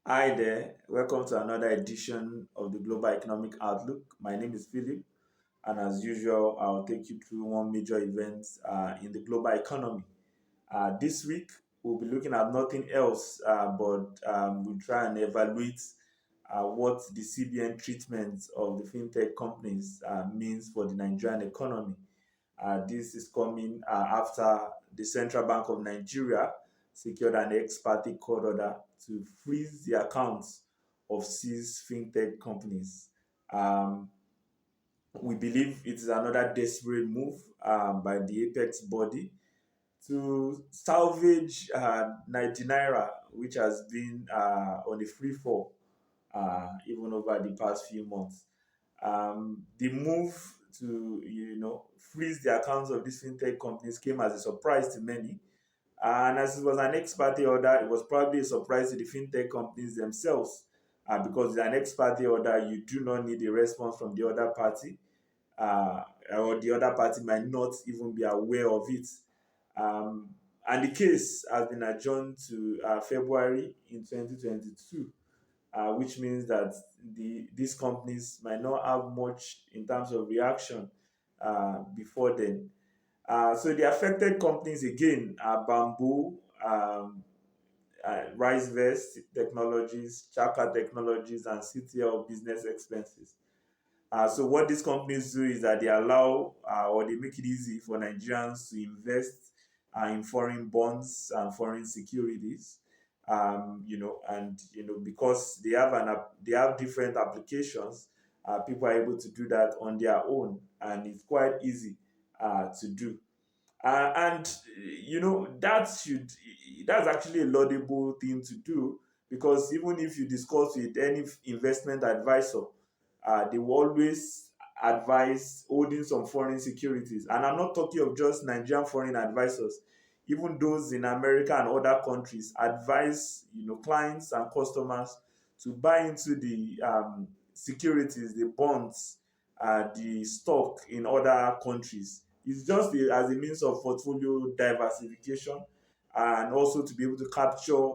Hi there, welcome to another edition of the Global Economic Outlook. My name is Philip, and as usual, I'll take you through one major event in the global economy. This week, we'll be looking at nothing else but we'll try and evaluate what the CBN treatment of the fintech companies means for the Nigerian economy. This is coming after the Central Bank of Nigeria secured an ex parte court order to freeze the accounts of seized fintech companies. Um, we believe it is another desperate move by the apex body to salvage 90 naira, which has been on a free fall even over the past few months. The move to freeze the accounts of these fintech companies came as a surprise to many, and as it was an ex parte order, it was probably a surprise to the fintech companies themselves. Because with an ex parte order, you do not need a response from the other party, or the other party might not even be aware of it. And the case has been adjourned to February in 2022, which means that these companies might not have much in terms of reaction before then. So the affected companies again are Bamboo, RiseVest Technologies, Chaka Technologies, and CTL Business Expenses. So what these companies do is that they allow or they make it easy for Nigerians to invest in foreign bonds and foreign securities. And because they have different applications, people are able to do that on their own, and it's quite easy to do. And that's actually a laudable thing to do, because even if you discuss with any investment advisor, they will always advise holding some foreign securities. And I'm not talking of just Nigerian foreign advisors. Even those in America and other countries advise clients and customers to buy into the securities, the bonds, the stock in other countries. It's just as a means of portfolio diversification, and also to be able to capture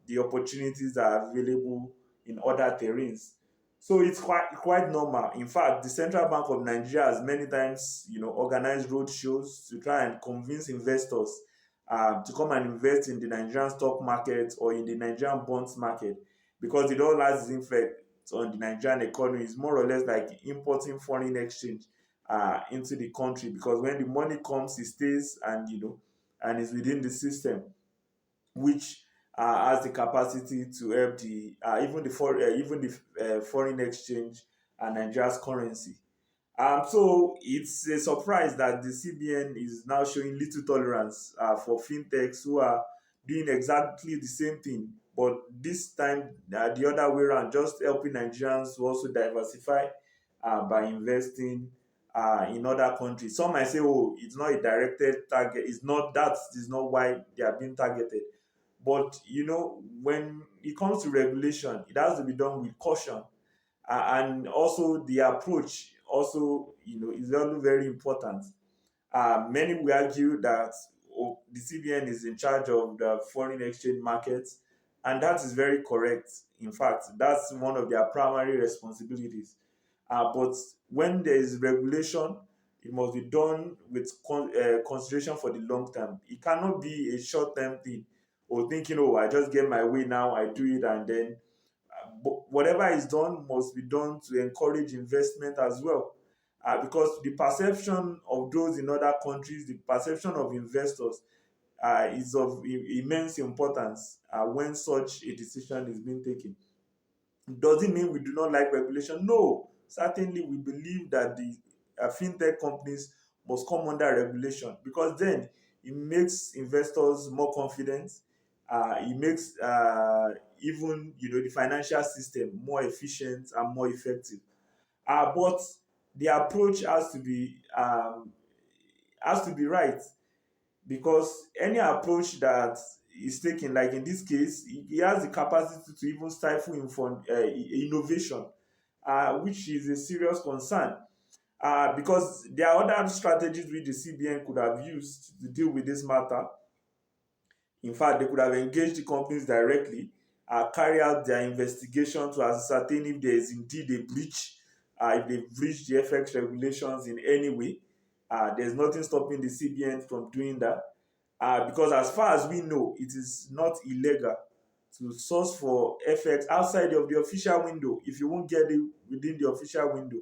the opportunities that are available in other terrains. So it's quite normal. In fact, the Central Bank of Nigeria has many times, organized road shows to try and convince investors to come and invest in the Nigerian stock market or in the Nigerian bonds market, because it all has its effect on the Nigerian economy. Is more or less like importing foreign exchange into the country, because when the money comes, it stays, and is within the system, which has the capacity to help the even the foreign exchange and Nigeria's currency. So it's a surprise that the CBN is now showing little tolerance for fintechs who are doing exactly the same thing, but this time the other way around, just helping Nigerians to also diversify by investing in other countries. Some might say, "Oh, it's not a directed target. It's not that is not why they are being targeted." But when it comes to regulation, it has to be done with caution, and also the approach also is also very important. Many will argue that the CBN is in charge of the foreign exchange markets, and that is very correct. In fact, that's one of their primary responsibilities. But when there is regulation, it must be done with consideration for the long term. It cannot be a short term thing, or thinking, "Oh, I just get my way now, I do it, and then." But whatever is done must be done to encourage investment as well. Because the perception of those in other countries, the perception of investors is of immense importance when such a decision is being taken. Does it mean we do not like regulation? No. Certainly, we believe that the fintech companies must come under regulation, because then it makes investors more confident. It makes even the financial system more efficient and more effective. But the approach has to be right, because any approach that is taken, like in this case, it has the capacity to even stifle innovation, which is a serious concern. Because there are other strategies which the CBN could have used to deal with this matter. In fact, they could have engaged the companies directly, carry out their investigation to ascertain if there is indeed a breach, if they've breached the FX regulations in any way. There's nothing stopping the CBN from doing that, because as far as we know, it is not illegal to source for FX outside of the official window. If you won't get it within the official window,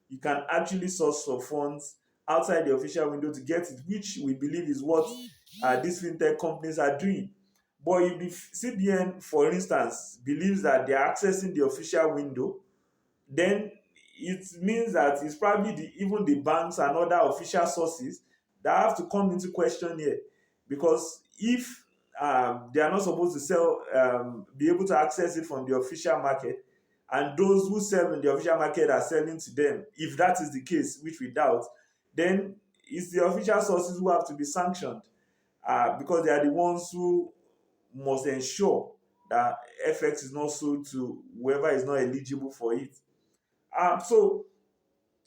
you can actually source for funds outside the official window to get it, which we believe is what these fintech companies are doing. But if the CBN, for instance, believes that they are accessing the official window, then it means that it's probably even the banks and other official sources that have to come into question here. Because if they are not supposed to sell, be able to access it from the official market, and those who sell in the official market are selling to them, if that is the case, which we doubt, then it's the official sources who have to be sanctioned, because they are the ones who must ensure that FX is not sold to whoever is not eligible for it. So,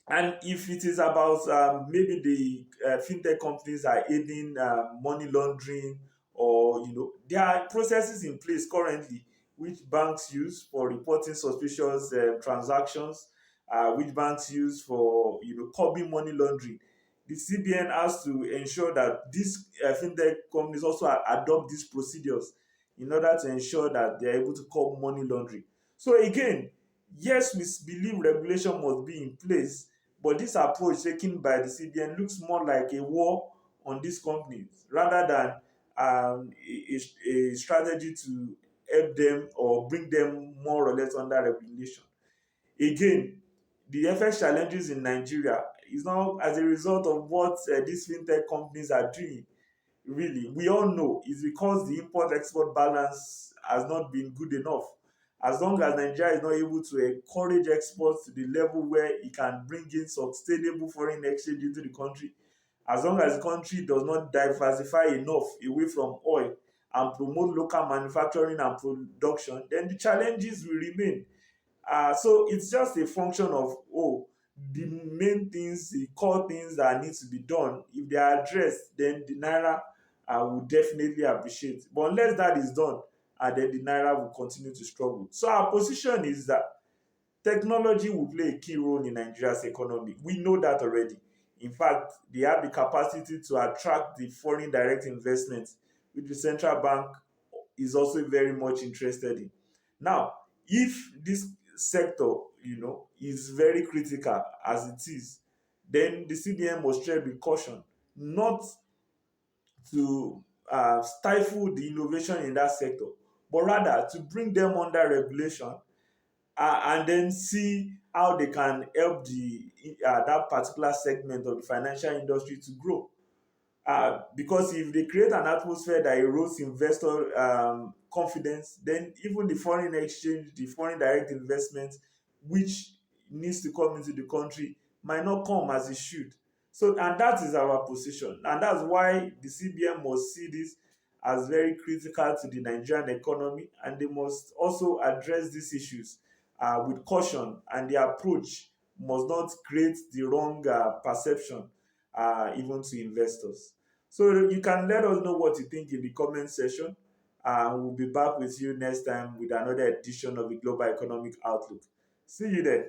and if it is about maybe the fintech companies are aiding money laundering, or there are processes in place currently which banks use for reporting suspicious transactions, which banks use for curbing money laundering. The CBN has to ensure that these fintech companies also adopt these procedures in order to ensure that they are able to curb money laundering. So again, yes, we believe regulation must be in place, but this approach taken by the CBN looks more like a war on these companies rather than a strategy to help them or bring them more or less under regulation. Again, the FX challenges in Nigeria is not as a result of what these fintech companies are doing. Really, we all know it's because the import export balance has not been good enough. As long as Nigeria is not able to encourage exports to the level where it can bring in sustainable foreign exchange into the country, as long as the country does not diversify enough away from oil and promote local manufacturing and production, then the challenges will remain. So it's just a function of, the main things, the core things that need to be done. If they are addressed, then the naira will definitely appreciate. But unless that is done, then the naira will continue to struggle. So our position is that technology will play a key role in Nigeria's economy. We know that already. In fact, they have the capacity to attract the foreign direct investment, which the central bank is also very much interested in. Now, if this sector, is very critical as it is, then the CBN must tread with caution, not to stifle the innovation in that sector, but rather to bring them under regulation, and then see how they can help the that particular segment of the financial industry to grow. Because if they create an atmosphere that erodes investor confidence, then even the foreign exchange, the foreign direct investment, which needs to come into the country, might not come as it should. So, and that is our position, and that's why the CBN must see this as very critical to the Nigerian economy, and they must also address these issues with caution, and the approach must not create the wrong perception, even to investors. So you can let us know what you think in the comment section. We'll be back with you next time with another edition of the Global Economic Outlook. See you then.